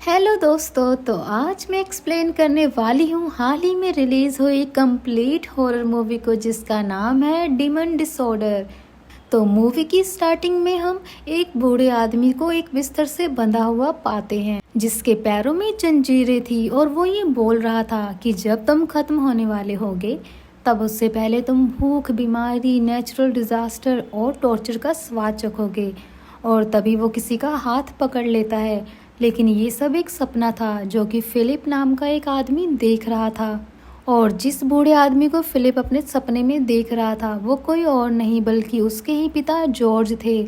Hello दोस्तों, तो आज मैं एक्सप्लेन करने वाली हूँ हाल ही में रिलीज हुई कंप्लीट हॉरर मूवी को जिसका नाम है डिमन डिसऑर्डर। तो मूवी की स्टार्टिंग में हम एक बूढ़े आदमी को एक बिस्तर से बंधा हुआ पाते हैं जिसके पैरों में जंजीरें थी और वो ये बोल रहा था कि जब तुम खत्म होने वाले होगे तब उससे पहले तुम भूख, बीमारी, नेचुरल डिजास्टर और टॉर्चर का स्वाद चखोगे। और तभी वो किसी का हाथ पकड़ लेता है, लेकिन ये सब एक सपना था जो कि फिलिप नाम का एक आदमी देख रहा था। और जिस बूढ़े आदमी को फिलिप अपने सपने में देख रहा था वो कोई और नहीं बल्कि उसके ही पिता जॉर्ज थे,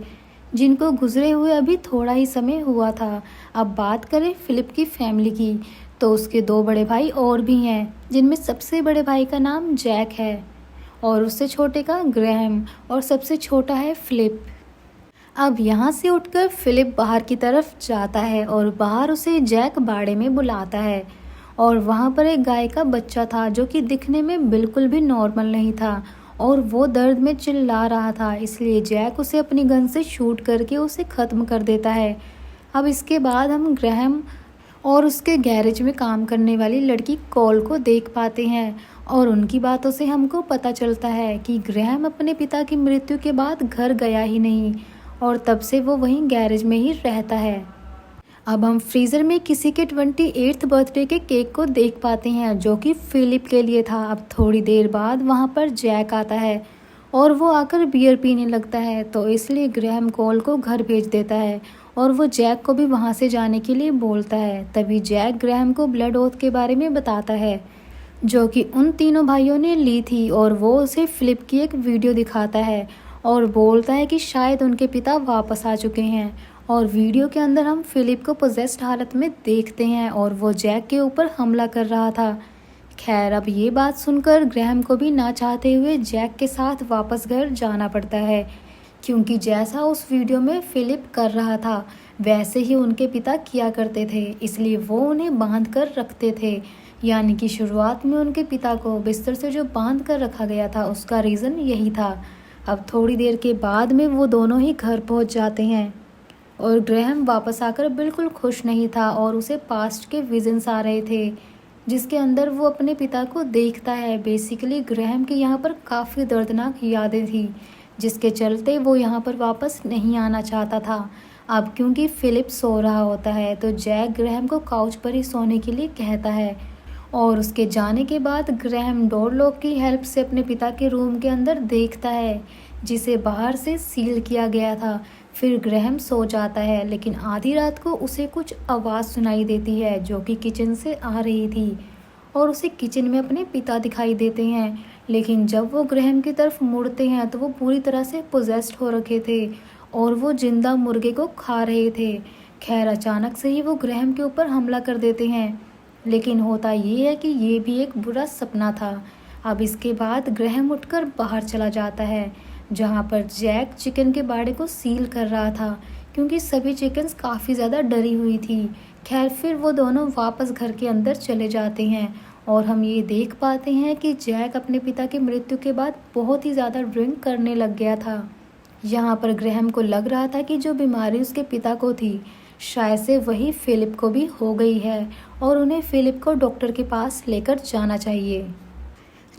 जिनको गुजरे हुए अभी थोड़ा ही समय हुआ था। अब बात करें फिलिप की फैमिली की, तो उसके दो बड़े भाई और भी हैं, जिनमें सबसे बड़े भाई का नाम जैक है और उससे छोटे का ग्रैहम और सबसे छोटा है फिलिप। अब यहाँ से उठकर फिलिप बाहर की तरफ जाता है और बाहर उसे जैक बाड़े में बुलाता है। और वहाँ पर एक गाय का बच्चा था जो कि दिखने में बिल्कुल भी नॉर्मल नहीं था और वो दर्द में चिल्ला रहा था, इसलिए जैक उसे अपनी गन से शूट करके उसे ख़त्म कर देता है। अब इसके बाद हम ग्रैहम और उसके गैरेज में काम करने वाली लड़की कॉल को देख पाते हैं और उनकी बातों से हमको पता चलता है कि ग्रैहम अपने पिता की मृत्यु के बाद घर गया ही नहीं और तब से वो वहीं गैरेज में ही रहता है। अब हम फ्रीज़र में किसी के 28th बर्थडे के केक को देख पाते हैं जो कि फिलिप के लिए था। अब थोड़ी देर बाद वहाँ पर जैक आता है और वो आकर बियर पीने लगता है, तो इसलिए ग्रैहम कॉल को घर भेज देता है और वो जैक को भी वहाँ से जाने के लिए बोलता है। तभी जैक ग्रैहम को ब्लड ओथ के बारे में बताता है जो कि उन तीनों भाइयों ने ली थी और वो उसे फिलिप की एक वीडियो दिखाता है और बोलता है कि शायद उनके पिता वापस आ चुके हैं। और वीडियो के अंदर हम फिलिप को पोजेस्ड हालत में देखते हैं और वो जैक के ऊपर हमला कर रहा था। खैर, अब ये बात सुनकर ग्रैहम को भी ना चाहते हुए जैक के साथ वापस घर जाना पड़ता है, क्योंकि जैसा उस वीडियो में फिलिप कर रहा था वैसे ही उनके पिता किया करते थे, इसलिए वो उन्हें बांध कर रखते थे। यानी कि शुरुआत में उनके पिता को बिस्तर से जो बांध कर रखा गया था उसका रीज़न यही था। अब थोड़ी देर के बाद में वो दोनों ही घर पहुंच जाते हैं और ग्रैहम वापस आकर बिल्कुल खुश नहीं था और उसे पास्ट के विजन्स आ रहे थे जिसके अंदर वो अपने पिता को देखता है। बेसिकली ग्रैहम की यहाँ पर काफ़ी दर्दनाक यादें थी जिसके चलते वो यहाँ पर वापस नहीं आना चाहता था। अब क्योंकि फिलिप सो रहा होता है तो जैक ग्रैहम को काउच पर ही सोने के लिए कहता है और उसके जाने के बाद ग्रैहम डोर लॉक की हेल्प से अपने पिता के रूम के अंदर देखता है जिसे बाहर से सील किया गया था। फिर ग्रैहम सो जाता है, लेकिन आधी रात को उसे कुछ आवाज़ सुनाई देती है जो कि किचन से आ रही थी और उसे किचन में अपने पिता दिखाई देते हैं। लेकिन जब वो ग्रैहम की तरफ मुड़ते हैं तो वो पूरी तरह से पोजेस्ड हो रखे थे और वो जिंदा मुर्गे को खा रहे थे। खैर, अचानक से ही वो ग्रैहम के ऊपर हमला कर देते हैं, लेकिन होता ये है कि ये भी एक बुरा सपना था। अब इसके बाद ग्रैहम उठकर बाहर चला जाता है जहाँ पर जैक चिकन के बाड़े को सील कर रहा था क्योंकि सभी चिकन्स काफ़ी ज़्यादा डरी हुई थी। खैर, फिर वो दोनों वापस घर के अंदर चले जाते हैं और हम ये देख पाते हैं कि जैक अपने पिता की मृत्यु के बाद बहुत ही ज़्यादा ड्रिंक करने लग गया था। यहाँ पर ग्रैहम को लग रहा था कि जो बीमारी उसके पिता को थी शायद से वही फिलिप को भी हो गई है और उन्हें फिलिप को डॉक्टर के पास लेकर जाना चाहिए।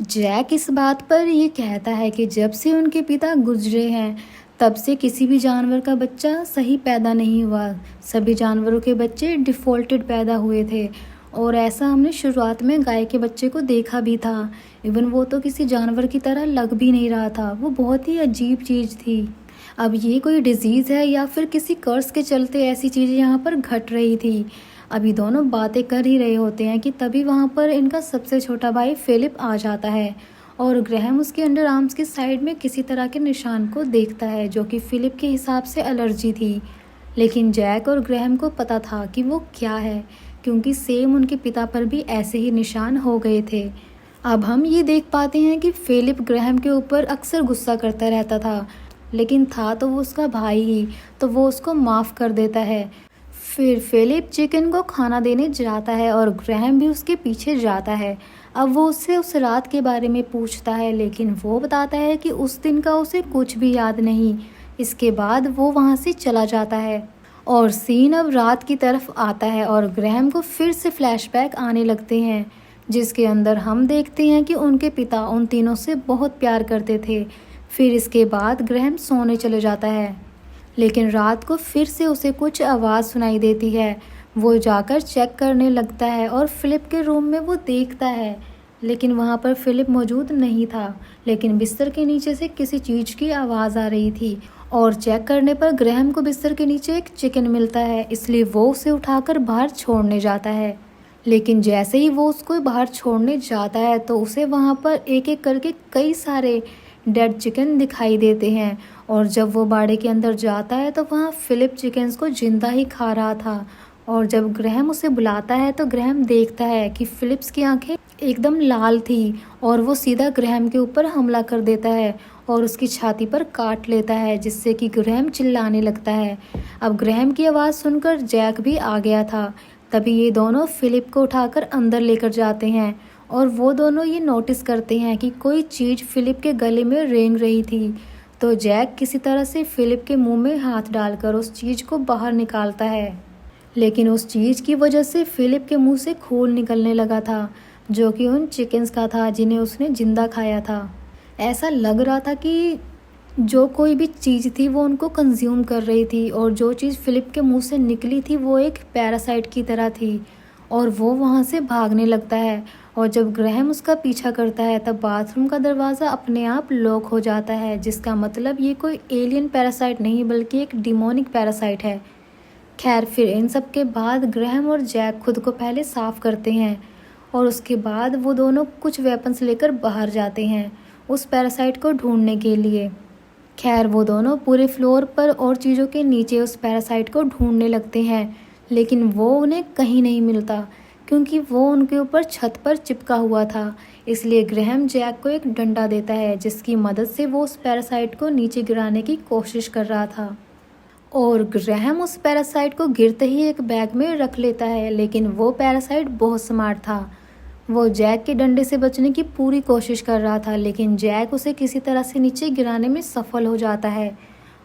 जैक इस बात पर ये कहता है कि जब से उनके पिता गुजरे हैं तब से किसी भी जानवर का बच्चा सही पैदा नहीं हुआ। सभी जानवरों के बच्चे डिफ़ॉल्टेड पैदा हुए थे और ऐसा हमने शुरुआत में गाय के बच्चे को देखा भी था। इवन वो तो किसी जानवर की तरह लग भी नहीं रहा था, वो बहुत ही अजीब चीज़ थी। अब ये कोई डिजीज़ है या फिर किसी कर्स के चलते ऐसी चीज़ें यहाँ पर घट रही थी। अभी दोनों बातें कर ही रहे होते हैं कि तभी वहाँ पर इनका सबसे छोटा भाई फिलिप आ जाता है और ग्रैहम उसके अंडर आर्म्स की साइड में किसी तरह के निशान को देखता है जो कि फिलिप के हिसाब से एलर्जी थी। लेकिन जैक और ग्रैहम को पता था कि वो क्या है, क्योंकि सेम उनके पिता पर भी ऐसे ही निशान हो गए थे। अब हम ये देख पाते हैं कि फिलिप ग्रैहम के ऊपर अक्सर गुस्सा करता रहता था, लेकिन था तो वो उसका भाई ही, तो वो उसको माफ़ कर देता है। फिर फिलिप चिकन को खाना देने जाता है और ग्रैहम भी उसके पीछे जाता है। अब वो उससे उस रात के बारे में पूछता है, लेकिन वो बताता है कि उस दिन का उसे कुछ भी याद नहीं। इसके बाद वो वहाँ से चला जाता है और सीन अब रात की तरफ आता है और ग्रैहम को फिर से फ्लैशबैक आने लगते हैं, जिसके अंदर हम देखते हैं कि उनके पिता उन तीनों से बहुत प्यार करते थे। फिर इसके बाद ग्रैहम सोने चले जाता है, लेकिन रात को फिर से उसे कुछ आवाज़ सुनाई देती है। वो जाकर चेक करने लगता है और फिलिप के रूम में वो देखता है, लेकिन वहाँ पर फिलिप मौजूद नहीं था, लेकिन बिस्तर के नीचे से किसी चीज़ की आवाज़ आ रही थी। और चेक करने पर ग्रैहम को बिस्तर के नीचे एक चिकन मिलता है, इसलिए वो उसे उठाकर बाहर छोड़ने जाता है। लेकिन जैसे ही वो उसको बाहर छोड़ने जाता है तो उसे वहाँ पर एक एक करके कई सारे डेड चिकन दिखाई देते हैं। और जब वो बाड़े के अंदर जाता है तो वहाँ फिलिप चिकन्स को जिंदा ही खा रहा था। और जब ग्रैहम उसे बुलाता है तो ग्रैहम देखता है कि फिलिप्स की आंखें एकदम लाल थी और वो सीधा ग्रैहम के ऊपर हमला कर देता है और उसकी छाती पर काट लेता है, जिससे कि ग्रैहम चिल्लाने लगता है। अब ग्रैहम की आवाज़ सुनकर जैक भी आ गया था। तभी ये दोनों फिलिप को उठाकर अंदर लेकर जाते हैं और वो दोनों ये नोटिस करते हैं कि कोई चीज़ फिलिप के गले में रेंग रही थी। तो जैक किसी तरह से फिलिप के मुंह में हाथ डालकर उस चीज़ को बाहर निकालता है, लेकिन उस चीज़ की वजह से फिलिप के मुंह से खून निकलने लगा था, जो कि उन चिकन्स का था जिन्हें उसने जिंदा खाया था। ऐसा लग रहा था कि जो कोई भी चीज़ थी वो उनको कंज्यूम कर रही थी, और जो चीज़ फिलिप के मुंह से निकली थी वो एक पैरासाइट की तरह थी और वो वहाँ से भागने लगता है। और जब ग्रैहम उसका पीछा करता है तब बाथरूम का दरवाज़ा अपने आप लॉक हो जाता है, जिसका मतलब ये कोई एलियन पैरासाइट नहीं बल्कि एक डिमोनिक पैरासाइट है। खैर, फिर इन सब के बाद ग्रैहम और जैक खुद को पहले साफ़ करते हैं और उसके बाद वो दोनों कुछ वेपन्स लेकर बाहर जाते हैं उस पैरासाइट को ढूंढने के लिए। खैर, वो दोनों पूरे फ्लोर पर और चीज़ों के नीचे उस पैरासाइट को ढूंढने लगते हैं, लेकिन वो उन्हें कहीं नहीं मिलता क्योंकि वो उनके ऊपर छत पर चिपका हुआ था। इसलिए ग्रैहम जैक को एक डंडा देता है, जिसकी मदद से वो उस पैरासाइट को नीचे गिराने की कोशिश कर रहा था। और ग्रैहम उस पैरासाइट को गिरते ही एक बैग में रख लेता है, लेकिन वो पैरासाइट बहुत स्मार्ट था। वो जैक के डंडे से बचने की पूरी कोशिश कर रहा था, लेकिन जैक उसे किसी तरह से नीचे गिराने में सफल हो जाता है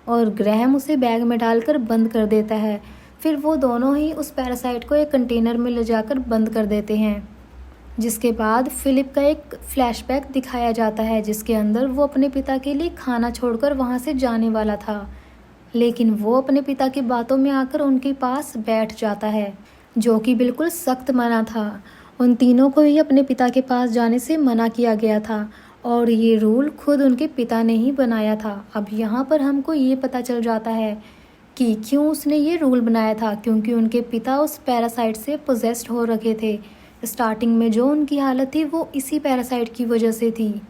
और ग्रैहम उसे बैग में डालकर बंद कर देता है। फिर वो दोनों ही उस पैरासाइट को एक कंटेनर में ले जाकर बंद कर देते हैं, जिसके बाद फिलिप का एक फ्लैशबैक दिखाया जाता है, जिसके अंदर वो अपने पिता के लिए खाना छोड़कर वहाँ से जाने वाला था, लेकिन वो अपने पिता की बातों में आकर उनके पास बैठ जाता है, जो कि बिल्कुल सख्त मना था। उन तीनों को ही अपने पिता के पास जाने से मना किया गया था और ये रूल खुद उनके पिता ने ही बनाया था। अब यहाँ पर हमको ये पता चल जाता है कि क्यों उसने ये रूल बनाया था, क्योंकि उनके पिता उस पैरासाइट से पोजेस्ड हो रखे थे। स्टार्टिंग में जो उनकी हालत थी वो इसी पैरासाइट की वजह से थी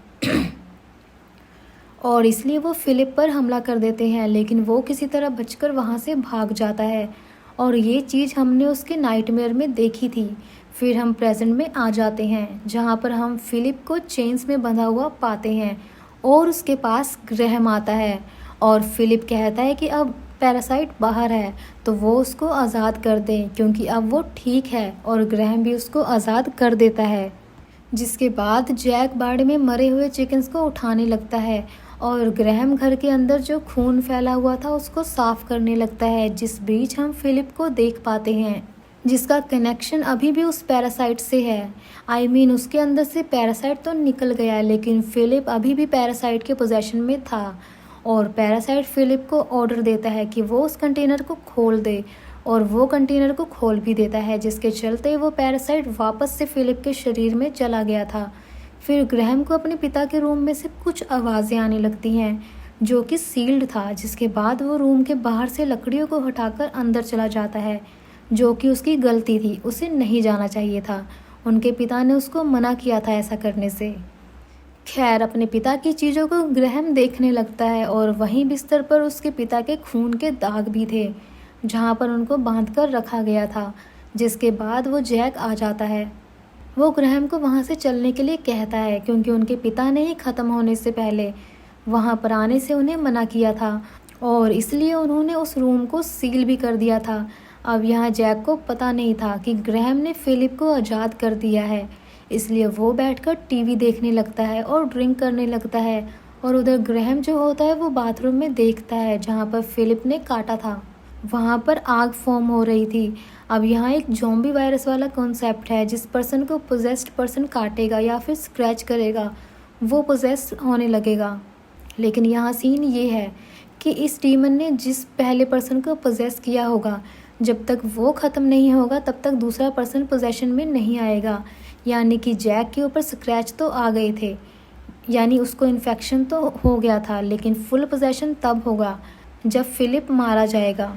और इसलिए वो फिलिप पर हमला कर देते हैं, लेकिन वो किसी तरह बचकर वहाँ से भाग जाता है। और ये चीज़ हमने उसके नाइटमेयर में देखी थी। फिर हम प्रेजेंट में आ जाते हैं, जहाँ पर हम फिलिप को चेन्स में बंधा हुआ पाते हैं और उसके पास ग्रैहम आता है और फिलिप कहता है कि अब पैरासाइट बाहर है तो वो उसको आज़ाद कर दें क्योंकि अब वो ठीक है, और ग्रैहम भी उसको आज़ाद कर देता है। जिसके बाद जैक बाड़े में मरे हुए चिकन्स को उठाने लगता है और ग्रैहम घर के अंदर जो खून फैला हुआ था उसको साफ करने लगता है, जिस बीच हम फिलिप को देख पाते हैं जिसका कनेक्शन अभी भी उस पैरासाइट से है। उसके अंदर से पैरासाइट तो निकल गया, लेकिन फिलिप अभी भी पैरासाइट के पोजेशन में था और पैरासाइट फिलिप को ऑर्डर देता है कि वो उस कंटेनर को खोल दे और वो कंटेनर को खोल भी देता है, जिसके चलते वो पैरासाइट वापस से फिलिप के शरीर में चला गया था। फिर ग्रैहम को अपने पिता के रूम में से कुछ आवाज़ें आने लगती हैं जो कि सील्ड था, जिसके बाद वो रूम के बाहर से लकड़ियों को हटाकर अंदर चला जाता है, जो कि उसकी गलती थी, उसे नहीं जाना चाहिए था। उनके पिता ने उसको मना किया था ऐसा करने से। खैर, अपने पिता की चीज़ों को ग्रैहम देखने लगता है और वहीं बिस्तर पर उसके पिता के खून के दाग भी थे जहाँ पर उनको बांध कर रखा गया था। जिसके बाद वो जैक आ जाता है। वो ग्रैहम को वहाँ से चलने के लिए कहता है क्योंकि उनके पिता ने ही ख़त्म होने से पहले वहाँ पर आने से उन्हें मना किया था और इसलिए उन्होंने उस रूम को सील भी कर दिया था। अब यहाँ जैक को पता नहीं था कि ग्रैहम ने फिलिप को आज़ाद कर दिया है, इसलिए वो बैठकर टीवी देखने लगता है और ड्रिंक करने लगता है और उधर ग्रैहम जो होता है वो बाथरूम में देखता है जहाँ पर फिलिप ने काटा था। वहाँ पर आग फॉर्म हो रही थी। अब यहाँ एक ज़ॉम्बी वायरस वाला कॉन्सेप्ट है, जिस पर्सन को पोजेस्ड पर्सन काटेगा या फिर स्क्रैच करेगा वो पोजेस होने लगेगा। लेकिन यहाँ सीन ये है कि इस डीमन ने जिस पहले पर्सन को पोजेस किया होगा, जब तक वो ख़त्म नहीं होगा तब तक दूसरा पर्सन पोजेशन में नहीं आएगा। यानी कि जैक के ऊपर स्क्रैच तो आ गए थे, यानी उसको इन्फेक्शन तो हो गया था, लेकिन फुल पोजेशन तब होगा जब फिलिप मारा जाएगा।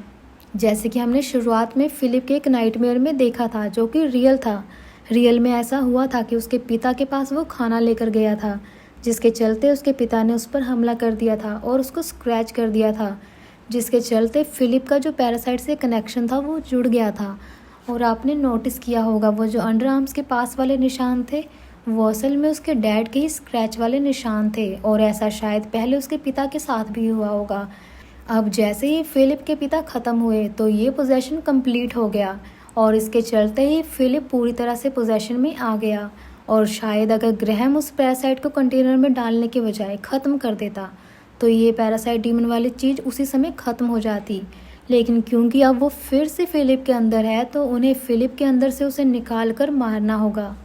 जैसे कि हमने शुरुआत में फिलिप के एक नाइटमेयर में देखा था, जो कि रियल था। रियल में ऐसा हुआ था कि उसके पिता के पास वो खाना लेकर गया था, जिसके चलते उसके पिता ने उस पर हमला कर दिया था और उसको स्क्रैच कर दिया था, जिसके चलते फिलिप का जो पैरासाइट से कनेक्शन था वो जुड़ गया था। और आपने नोटिस किया होगा वो जो अंडर आर्म्स के पास वाले निशान थे वो असल में उसके डैड के ही स्क्रैच वाले निशान थे, और ऐसा शायद पहले उसके पिता के साथ भी हुआ होगा। अब जैसे ही फिलिप के पिता ख़त्म हुए तो ये पोजेशन कंप्लीट हो गया, और इसके चलते ही फिलिप पूरी तरह से पोजेशन में आ गया। और शायद अगर ग्रैहम उस पैरासाइट को कंटेनर में डालने के बजाय ख़त्म कर देता तो ये पैरासाइट डीमन वाली चीज़ उसी समय ख़त्म हो जाती। लेकिन क्योंकि अब वो फिर से फिलिप के अंदर है तो उन्हें फिलिप के अंदर से उसे निकाल कर मारना होगा।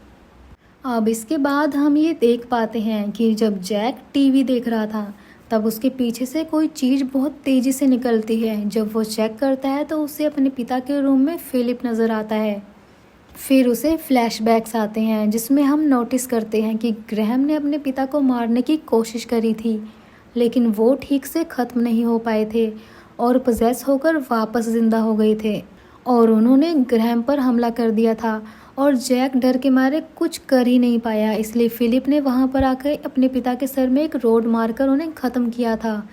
अब इसके बाद हम ये देख पाते हैं कि जब जैक टीवी देख रहा था तब उसके पीछे से कोई चीज़ बहुत तेज़ी से निकलती है। जब वो चेक करता है तो उसे अपने पिता के रूम में फिलिप नज़र आता है। फिर उसे फ्लैशबैक्स आते हैं जिसमें हम नोटिस करते हैं कि ग्रैहम ने अपने पिता को मारने की कोशिश करी थी, लेकिन वो ठीक से ख़त्म नहीं हो पाए थे और पोजेस होकर वापस ज़िंदा हो गए थे, और उन्होंने ग्रैहम पर हमला कर दिया था। और जैक डर के मारे कुछ कर ही नहीं पाया, इसलिए फिलिप ने वहाँ पर आकर अपने पिता के सर में एक रोड मारकर उन्हें ख़त्म किया था।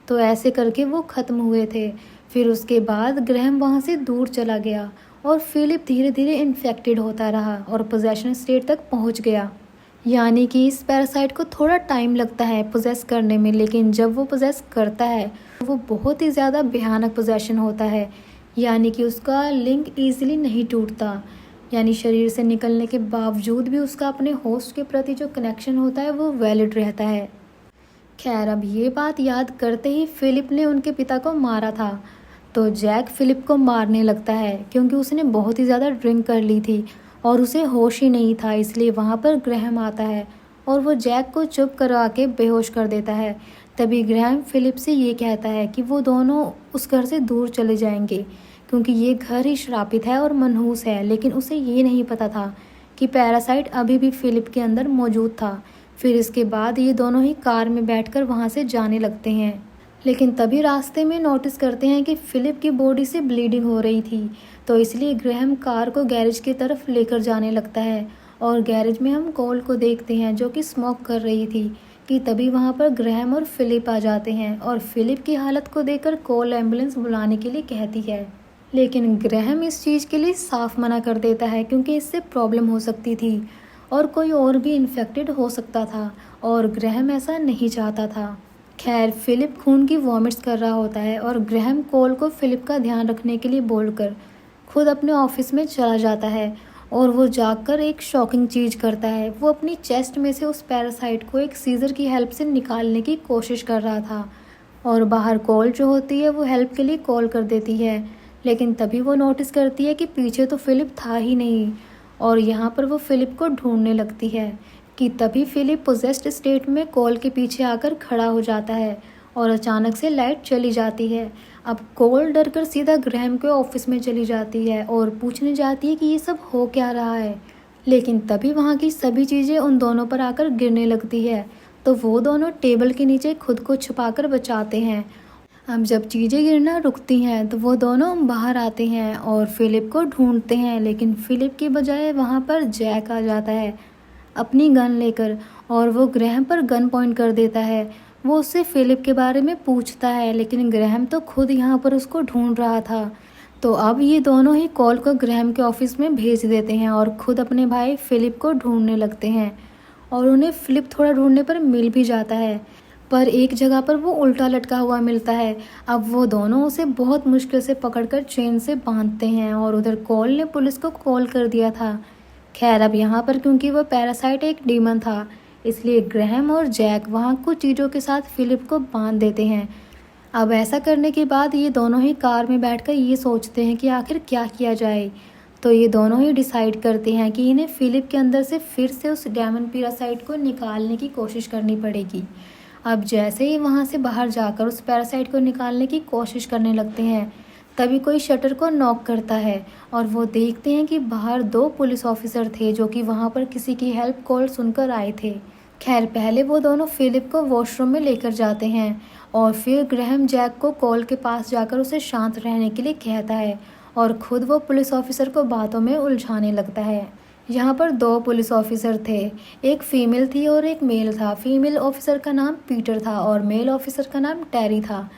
तो ऐसे करके वो ख़त्म हुए थे। फिर उसके बाद ग्रैहम वहाँ से दूर चला गया और फिलिप धीरे धीरे इन्फेक्टेड होता रहा और पोजेशन स्टेट तक पहुँच गया। यानी कि इस पैरासाइट को थोड़ा टाइम लगता है पोजेस करने में, लेकिन जब वो पोजेस करता है वो बहुत ही ज़्यादा भयानक पोजेशन होता है। यानी कि उसका लिंक ईजिली नहीं टूटता, यानी शरीर से निकलने के बावजूद भी उसका अपने होस्ट के प्रति जो कनेक्शन होता है वो वैलिड रहता है। खैर, अब ये बात याद करते ही फिलिप ने उनके पिता को मारा था, तो जैक फिलिप को मारने लगता है क्योंकि उसने बहुत ही ज़्यादा ड्रिंक कर ली थी और उसे होश ही नहीं था। इसलिए वहाँ पर ग्रैहम आता है और वो जैक को चुप करवा के बेहोश कर देता है। तभी ग्रैहम फिलिप से ये कहता है कि वो दोनों उस घर से दूर चले जाएंगे क्योंकि ये घर ही श्रापित है और मनहूस है। लेकिन उसे ये नहीं पता था कि पैरासाइट अभी भी फिलिप के अंदर मौजूद था। फिर इसके बाद ये दोनों ही कार में बैठकर वहाँ से जाने लगते हैं, लेकिन तभी रास्ते में नोटिस करते हैं कि फिलिप की बॉडी से ब्लीडिंग हो रही थी। तो इसलिए ग्रैहम कार को गैरेज की तरफ लेकर जाने लगता है और गैरेज में हम कोल को देखते हैं जो कि स्मोक कर रही थी कि तभी वहाँ पर ग्रैहम और फिलिप आ जाते हैं और फिलिप की हालत को देखकर कोल एम्बुलेंस बुलाने के लिए कहती है। लेकिन ग्रैहम इस चीज़ के लिए साफ मना कर देता है क्योंकि इससे प्रॉब्लम हो सकती थी और कोई और भी इन्फेक्टेड हो सकता था और ग्रैहम ऐसा नहीं चाहता था। खैर, फिलिप खून की वॉमिट्स कर रहा होता है और ग्रैहम कोल को फिलिप का ध्यान रखने के लिए बोलकर खुद अपने ऑफिस में चला जाता है और वो जाकर एक शॉकिंग चीज़ करता है। वो अपनी चेस्ट में से उस पैरासाइट को एक सीजर की हेल्प से निकालने की कोशिश कर रहा था और बाहर कोल जो होती है वो हेल्प के लिए कॉल कर देती है। लेकिन तभी वो नोटिस करती है कि पीछे तो फिलिप था ही नहीं और यहाँ पर वो फिलिप को ढूंढने लगती है कि तभी फिलिप पोजेस्ड स्टेट में कोल के पीछे आकर खड़ा हो जाता है और अचानक से लाइट चली जाती है। अब कोल डर कर सीधा ग्रैहम के ऑफिस में चली जाती है और पूछने जाती है कि ये सब हो क्या रहा है। लेकिन तभी वहाँ की सभी चीज़ें उन दोनों पर आकर गिरने लगती है, तो वो दोनों टेबल के नीचे खुद को छुपाकर बचाते हैं। अब जब चीज़ें गिरना रुकती हैं तो वो दोनों बाहर आते हैं और फिलिप को ढूंढते हैं, लेकिन फिलिप की बजाय वहाँ पर जैक आ जाता है अपनी गन लेकर और वो ग्रैहम पर गन पॉइंट कर देता है। वो उससे फिलिप के बारे में पूछता है, लेकिन ग्रैहम तो खुद यहाँ पर उसको ढूंढ रहा था। तो अब ये दोनों ही कॉल को ग्रैहम के ऑफिस में भेज देते हैं और खुद अपने भाई फिलिप को ढूंढने लगते हैं और उन्हें फिलिप थोड़ा ढूंढने पर मिल भी जाता है, पर एक जगह पर वो उल्टा लटका हुआ मिलता है। अब वो दोनों उसे बहुत मुश्किल से पकड़कर चेन से बांधते हैं और उधर कॉल ने पुलिस को कॉल कर दिया था। खैर, अब यहाँ पर क्योंकि वो पैरासाइट एक डीमन था इसलिए ग्रैहम और जैक वहाँ कुछ चीज़ों के साथ फिलिप को बांध देते हैं। अब ऐसा करने के बाद ये दोनों ही कार में बैठकर ये सोचते हैं कि आखिर क्या किया जाए। तो ये दोनों ही डिसाइड करते हैं कि इन्हें फिलिप के अंदर से फिर से उस डेमन पैरासाइट को निकालने की कोशिश करनी पड़ेगी। अब जैसे ही वहाँ से बाहर जाकर उस पैरासाइट को निकालने की कोशिश करने लगते हैं, तभी कोई शटर को नॉक करता है और वो देखते हैं कि बाहर 2 पुलिस ऑफिसर थे जो कि वहाँ पर किसी की हेल्प कॉल सुनकर आए थे। खैर, पहले वो दोनों फिलिप को वॉशरूम में लेकर जाते हैं और फिर ग्रैहम जैक को कॉल के पास जाकर उसे शांत रहने के लिए कहता है और खुद वो पुलिस ऑफिसर को बातों में उलझाने लगता है। यहाँ पर 2 पुलिस ऑफिसर थे, एक फीमेल थी और एक मेल था। फीमेल ऑफिसर का नाम पीटर था और मेल ऑफिसर का नाम टेरी था।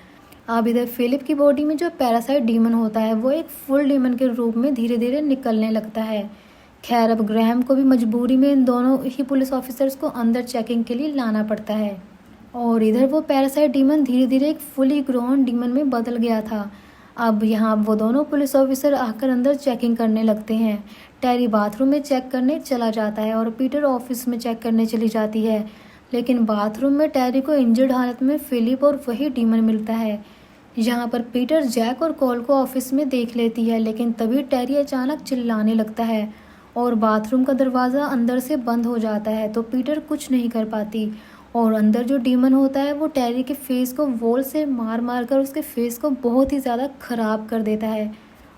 अब इधर फिलिप की बॉडी में जो पैरासाइट डीमन होता है वो एक फुल डीमन के रूप में धीरे धीरे निकलने लगता है। खैर, अब ग्रैहम को भी मजबूरी में इन दोनों ही पुलिस ऑफिसर्स को अंदर चेकिंग के लिए लाना पड़ता है और इधर वो पैरासाइट डीमन धीरे धीरे एक फुली ग्रोन डीमन में बदल गया था। अब यहाँ वो दोनों पुलिस ऑफिसर आकर अंदर चेकिंग करने लगते हैं। टेरी बाथरूम में चेक करने चला जाता है और पीटर ऑफिस में चेक करने चली जाती है, लेकिन बाथरूम में टेरी को इंजर्ड हालत में फिलिप और वही डीमन मिलता है। यहाँ पर पीटर जैक और कॉल को ऑफिस में देख लेती है, लेकिन तभी टेरी अचानक चिल्लाने लगता है और बाथरूम का दरवाज़ा अंदर से बंद हो जाता है। तो पीटर कुछ नहीं कर पाती और अंदर जो डीमन होता है वो टेरी के फेस को वॉल से मार मार कर उसके फेस को बहुत ही ज़्यादा ख़राब कर देता है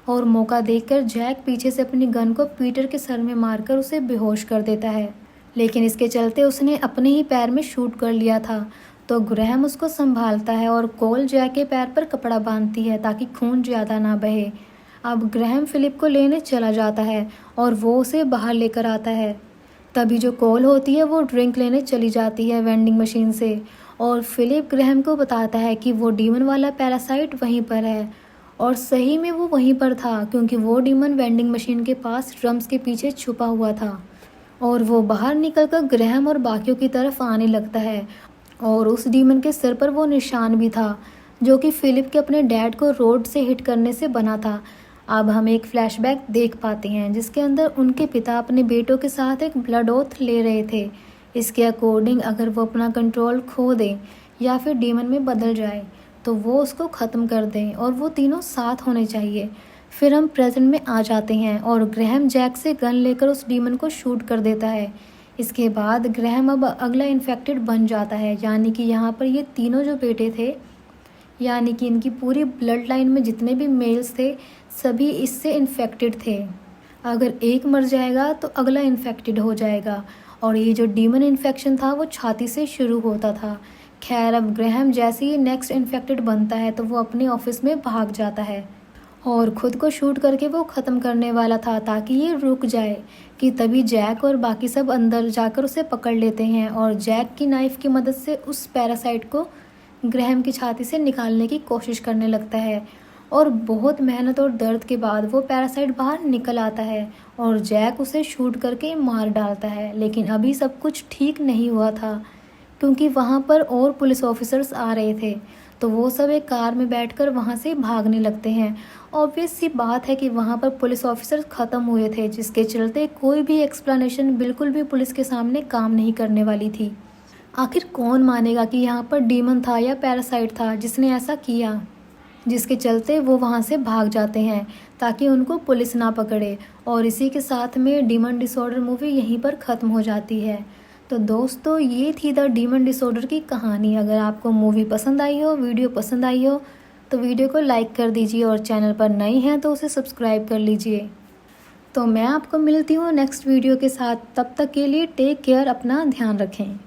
और मौका देखकर जैक पीछे से अपनी गन को पीटर के सर में मारकर उसे बेहोश कर देता है, लेकिन इसके चलते उसने अपने ही पैर में शूट कर लिया था। तो ग्रैहम उसको संभालता है और कॉल जैक के पैर पर कपड़ा बांधती है ताकि खून ज़्यादा ना बहे। अब ग्रैहम फिलिप को लेने चला जाता है और वो उसे बाहर लेकर आता है। तभी जो कॉल होती है वो ड्रिंक लेने चली जाती है वेंडिंग मशीन से और फिलिप ग्रैहम को बताता है कि वो डीमन वाला पैरासाइट वहीं पर है और सही में वो वहीं पर था, क्योंकि वो डीमन वेंडिंग मशीन के पास ड्रम्स के पीछे छुपा हुआ था और वो बाहर निकलकर ग्रैहम और बाकियों की तरफ आने लगता है और उस डीमन के सिर पर वो निशान भी था जो कि फिलिप के अपने डैड को रोड से हिट करने से बना था। अब हम एक फ्लैशबैक देख पाते हैं जिसके अंदर उनके पिता अपने बेटों के साथ एक ब्लड ओथ ले रहे थे। इसके अकॉर्डिंग अगर वो अपना कंट्रोल खो दें या फिर डीमन में बदल जाए तो वो उसको ख़त्म कर दें और वो तीनों साथ होने चाहिए। फिर हम प्रेजेंट में आ जाते हैं और ग्रैहम जैक से गन लेकर उस डीमन को शूट कर देता है। इसके बाद ग्रैहम अब अगला इन्फेक्टेड बन जाता है, यानी कि यहाँ पर ये तीनों जो बेटे थे, यानी कि इनकी पूरी ब्लड लाइन में जितने भी मेल्स थे सभी इससे इन्फेक्टेड थे। अगर एक मर जाएगा तो अगला इन्फेक्टेड हो जाएगा और ये जो डीमन इन्फेक्शन था वो छाती से शुरू होता था। खैर, अब ग्रैहम जैसे ही नेक्स्ट इन्फेक्टेड बनता है तो वो अपने ऑफिस में भाग जाता है और ख़ुद को शूट करके वो ख़त्म करने वाला था ताकि ये रुक जाए कि तभी जैक और बाकी सब अंदर जाकर उसे पकड़ लेते हैं और जैक की नाइफ़ की मदद से उस पैरासाइट को ग्रैहम की छाती से निकालने की कोशिश करने लगता है और बहुत मेहनत और दर्द के बाद वो पैरासाइट बाहर निकल आता है और जैक उसे शूट करके मार डालता है। लेकिन अभी सब कुछ ठीक नहीं हुआ था क्योंकि वहाँ पर और पुलिस ऑफिसर्स आ रहे थे, तो वो सब एक कार में बैठकर वहाँ से भागने लगते हैं। ऑब्वियस सी बात है कि वहाँ पर पुलिस ऑफिसर्स ख़त्म हुए थे, जिसके चलते कोई भी एक्सप्लेनेशन बिल्कुल भी पुलिस के सामने काम नहीं करने वाली थी। आखिर कौन मानेगा कि यहाँ पर डीमन था या पैरासाइट था जिसने ऐसा किया, जिसके चलते वो वहाँ से भाग जाते हैं ताकि उनको पुलिस ना पकड़े। और इसी के साथ में डीमन डिसऑर्डर मूवी यहीं पर ख़त्म हो जाती है। तो दोस्तों, ये थी द डीमन डिसऑर्डर की कहानी। अगर आपको मूवी पसंद आई हो, वीडियो पसंद आई हो, तो वीडियो को लाइक कर दीजिए और चैनल पर नए हैं तो उसे सब्सक्राइब कर लीजिए। तो मैं आपको मिलती हूँ नेक्स्ट वीडियो के साथ। तब तक के लिए टेक केयर, अपना ध्यान रखें।